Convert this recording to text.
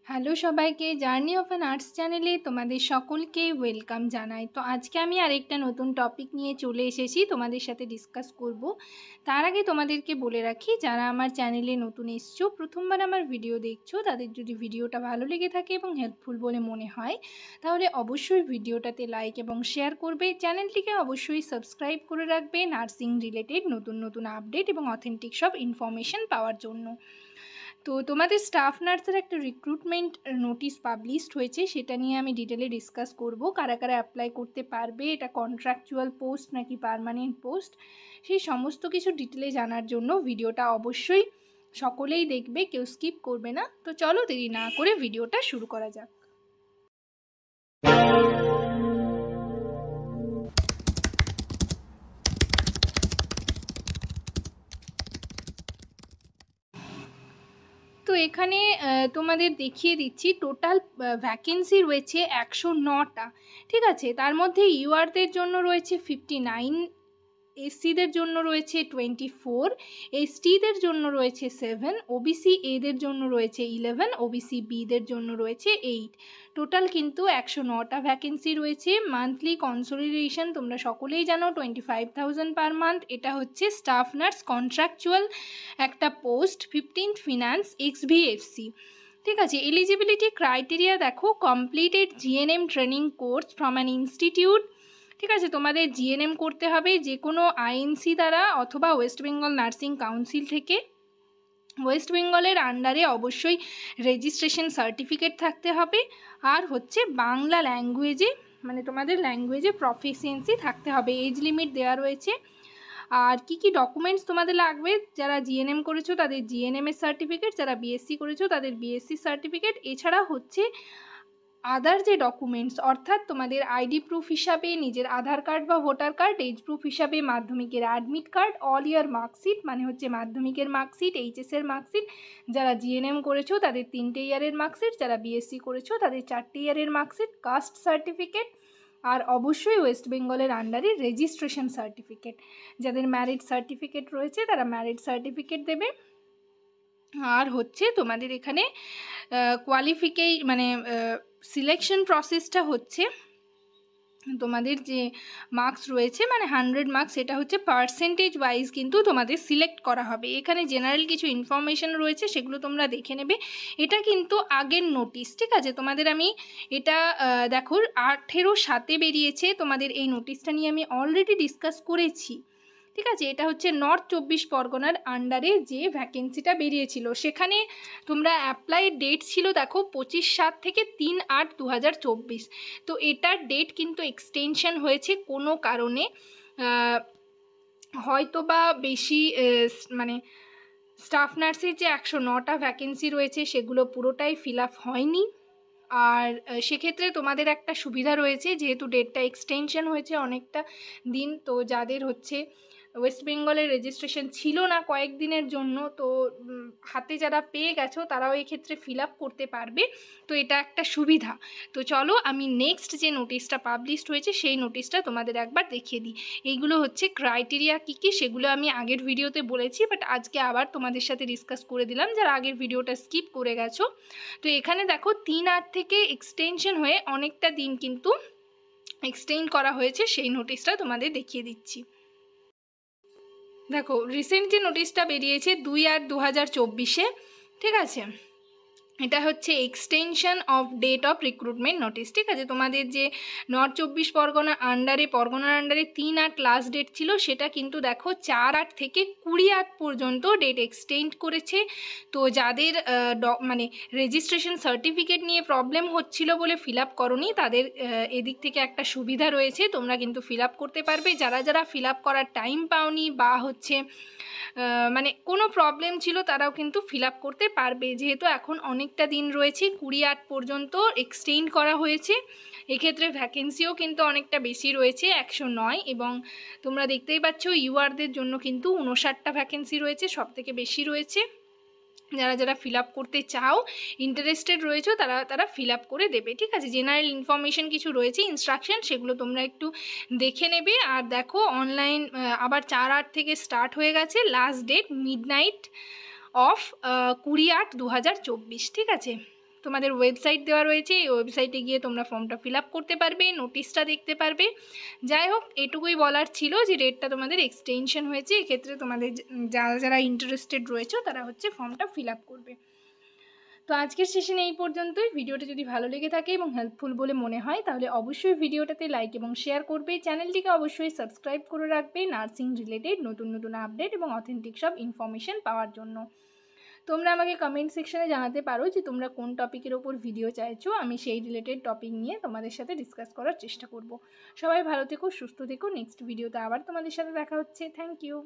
Hello সবাইকে, journey of an arts চ্যানেলে তোমাদের সকলকে ওয়েলকাম জানাই। তো আজকে আমি আরেকটা নতুন টপিক নিয়ে চলে এসেছি, তোমাদের সাথে ডিসকাস করব। তার আগে তোমাদেরকে বলে রাখি, যারা আমার চ্যানেলে নতুন এসছো, প্রথমবার আমার ভিডিও দেখছো, তাদের যদি ভিডিওটা ভালো লেগে থাকে এবং হেল্পফুল বলে মনে হয়, তাহলে অবশ্যই ভিডিওটাতে লাইক এবং শেয়ার করবে। চ্যানেলটিকে অবশ্যই সাবস্ক্রাইব করে রাখবে নার্সিং রিলেটেড নতুন নতুন আপডেট এবং অথেন্টিক সব ইনফরমেশন পাওয়ার জন্য। তো তোমাদের স্টাফ নার্সের একটা রিক্রুটমেন্ট নোটিশ পাবলিশড হয়েছে, সেটা নিয়ে আমি ডিটেলে ডিসকাস করব। কারা কারা অ্যাপ্লাই করতে পারবে, এটা কন্ট্রাকচুয়াল পোস্ট নাকি পার্মানেন্ট পোস্ট, সেই সমস্ত কিছু ডিটেলে জানার জন্য ভিডিওটা অবশ্যই সকলেই দেখবে, কেউ স্কিপ করবে না। তো চলো দেরি না করে ভিডিওটা শুরু করা যাক। তো এখানে তোমাদের দেখিয়ে দিচ্ছি, টোটাল ভ্যাকেন্সি রয়েছে 109টা, ঠিক আছে। তার মধ্যে ইউআরদের জন্য রয়েছে 59, এসসিদের জন্য রয়েছে 24, এসটিদের জন্য রয়েছে 7, ওবিসি এদের জন্য রয়েছে 11, ওবিসি বিদের জন্য রয়েছে 8। টোটাল কিন্তু 109টা ভ্যাকেন্সি রয়েছে। মান্থলি কনসোলিডেশন তোমরা সকলেই জানো 25,000 পার মান্থ। এটা হচ্ছে স্টাফ নার্স কন্ট্রাকচুয়াল একটা পোস্ট, 15th ফিনান্স XVFC, ঠিক আছে। এলিজিবিলিটি ক্রাইটেরিয়া দেখো, completed GNM training course from an institute, ঠিক আছে। তোমাদের জিএনএম করতে হবে যে কোনো আইএনসি দ্বারা অথবা ওয়েস্ট বেঙ্গল নার্সিং কাউন্সিল থেকে। ওয়েস্ট বেঙ্গলের আন্ডারে অবশ্যই রেজিস্ট্রেশন সার্টিফিকেট থাকতে হবে। আর হচ্ছে বাংলা ল্যাঙ্গুয়েজে, মানে তোমাদের ল্যাঙ্গুয়েজে প্রফিসিয়েন্সি থাকতে হবে। এজ লিমিট দেওয়া রয়েছে। আর কি কি ডকুমেন্টস তোমাদের লাগবে, যারা জিএনএম করেছো তাদের জিএনএম এর সার্টিফিকেট, যারা বিএসসি করেছো তাদের বিএসসি সার্টিফিকেট, এছাড়া হচ্ছে আদার যে ডকুমেন্টস, অর্থাৎ তোমাদের আইডি প্রুফ হিসাবে নিজের আধার কার্ড বা ভোটার কার্ড, এজ প্রুফ হিসাবে মাধ্যমিকের অ্যাডমিট কার্ড, অল ইয়ার মার্কশিট মানে হচ্ছে মাধ্যমিকের মার্কশিট, এইচএসের মার্কশিট, যারা জিএনএম করেছো তাদের 3টে ইয়ারের মার্কশিট, যারা বিএসসি করেছো তাদের 4টে ইয়ারের মার্কশিট, কাস্ট সার্টিফিকেট, আর অবশ্যই ওয়েস্ট বেঙ্গলের আন্ডারে রেজিস্ট্রেশন সার্টিফিকেট। যাদের ম্যারিড সার্টিফিকেট রয়েছে তারা ম্যারিড সার্টিফিকেট দেবে। আর হচ্ছে তোমাদের এখানে মানে সিলেকশন প্রসেসটা হচ্ছে, তোমাদের যে মার্কস রয়েছে মানে 100 মার্কস, সেটা হচ্ছে পার্সেন্টেজ ওয়াইজ কিন্তু তোমাদের সিলেক্ট করা হবে। এখানে জেনারেল কিছু ইনফরমেশন রয়েছে, সেগুলো তোমরা দেখে নেবে। এটা কিন্তু আগের নোটিশ, ঠিক আছে। তোমাদের আমি এটা দেখো 18/7 বেরিয়েছে, তোমাদের এই নোটিশটা নিয়ে আমি অলরেডি ডিসকাস করেছি, ঠিক আছে। এটা হচ্ছে নর্থ 24 পরগনার আন্ডারে যে ভ্যাকেন্সিটা বেরিয়েছিল, সেখানে তোমরা অ্যাপ্লাই ডেট ছিল দেখো 25/7 থেকে 3/8/2024। তো এটার ডেট কিন্তু এক্সটেনশন হয়েছে কোনো কারণে, হয়তো বা বেশি মানে স্টাফ নার্সের যে 109টা ভ্যাকেন্সি রয়েছে সেগুলো পুরোটাই ফিল আপ হয়নি। আর সেক্ষেত্রে তোমাদের একটা সুবিধা রয়েছে, যেহেতু ডেটটা এক্সটেনশন হয়েছে অনেকটা দিন, তো যাদের হচ্ছে ওয়েস্ট বেঙ্গলের রেজিস্ট্রেশন ছিল না কয়েকদিনের জন্য, তো হাতে যারা পেয়ে গেছো তারাও এক্ষেত্রে ফিল আপ করতে পারবে। তো এটা একটা সুবিধা। তো চলো আমি নেক্সট যে নোটিশটা পাবলিশড হয়েছে সেই নোটিশটা তোমাদের একবার দেখিয়ে দিই। এইগুলো হচ্ছে ক্রাইটেরিয়া কী কী, সেগুলো আমি আগের ভিডিওতে বলেছি, বাট আজকে আবার তোমাদের সাথে ডিসকাস করে দিলাম যারা আগের ভিডিওটা স্কিপ করে গেছো। তো এখানে দেখো 3/8 থেকে এক্সটেনশন হয়ে অনেকটা দিন কিন্তু এক্সটেন্ড করা হয়েছে, সেই নোটিশটা তোমাদের দেখিয়ে দিচ্ছি। দেখো রিসেন্ট যে নোটিশটা বেরিয়েছে 2/8/2024, ঠিক আছে। এটা হচ্ছে extension of date of recruitment notice, ঠিক আছে। তোমাদের যে নর্থ 24 পরগনার আন্ডারে 3/8 লাস্ট ডেট ছিল, সেটা কিন্তু দেখো 4/8 থেকে 20/8 পর্যন্ত ডেট এক্সটেন্ড করেছে। তো যাদের মানে রেজিস্ট্রেশন সার্টিফিকেট নিয়ে প্রবলেম হচ্ছিল বলে ফিল আপ করোনি, তাদের এদিক থেকে একটা সুবিধা রয়েছে, তোমরা কিন্তু ফিল আপ করতে পারবে। যারা যারা ফিল আপ করার টাইম পাওনি বা হচ্ছে মানে কোনো প্রবলেম ছিল, তারাও কিন্তু ফিল আপ করতে পারবে, যেহেতু এখন অনেকটা দিন রয়েছে, 20/8 পর্যন্ত এক্সটেন্ড করা হয়েছে। এক্ষেত্রে ভ্যাকেন্সিও কিন্তু অনেকটা বেশি রয়েছে, 109। এবং তোমরা দেখতেই পাচ্ছ ইউআরদের জন্য কিন্তু 59টা ভ্যাকেন্সি রয়েছে, সব থেকে বেশি রয়েছে। যারা যারা ফিল আপ করতে চাও, ইন্টারেস্টেড রয়েছে, তারা ফিল আপ করে দেবে, ঠিক আছে। জেনারেল ইনফরমেশন কিছু রয়েছে, ইনস্ট্রাকশন, সেগুলো তোমরা একটু দেখে নেবে। আর দেখো অনলাইন আবার 4/8 থেকে স্টার্ট হয়ে গেছে, লাস্ট ডেট মিডনাইট অফ 20/8/2024, ঠিক আছে। তোমাদের ওয়েবসাইট দেওয়া রয়েছে, এই ওয়েবসাইটে গিয়ে তোমরা ফর্মটা ফিল আপ করতে পারবে, নোটিশটা দেখতে পারবে। যাই হোক, এটুকুই বলার ছিল যে ডেটটা তোমাদের এক্সটেনশন হয়েছে। এক্ষেত্রে তোমাদের যারা যারা ইন্টারেস্টেড রয়েছে তারা হচ্ছে ফর্মটা ফিল আপ করবে। তো আজকের সেশন এই পর্যন্তই। ভিডিওটা যদি ভালো লেগে থাকে এবং হেল্পফুল বলে মনে হয় তাহলে অবশ্যই ভিডিওটাতে লাইক এবং শেয়ার করবে। চ্যানেলটিকে অবশ্যই সাবস্ক্রাইব করে রাখবে নার্সিং রিলেটেড নতুন নতুন আপডেট এবং অথেন্টিক সব ইনফরমেশন পাওয়ার জন্য। তোমরা আমাকে কমেন্ট সেকশনে জানাতে পারো যে তোমরা কোন টপিকের ওপর ভিডিও চাইছো, আমি সেই রিলেটেড টপিক নিয়ে তোমাদের সাথে ডিসকাস করার চেষ্টা করব। সবাই ভালো থেকো, সুস্থ থেকো। নেক্সট ভিডিওতে আবার তোমাদের সাথে দেখা হচ্ছে। Thank you.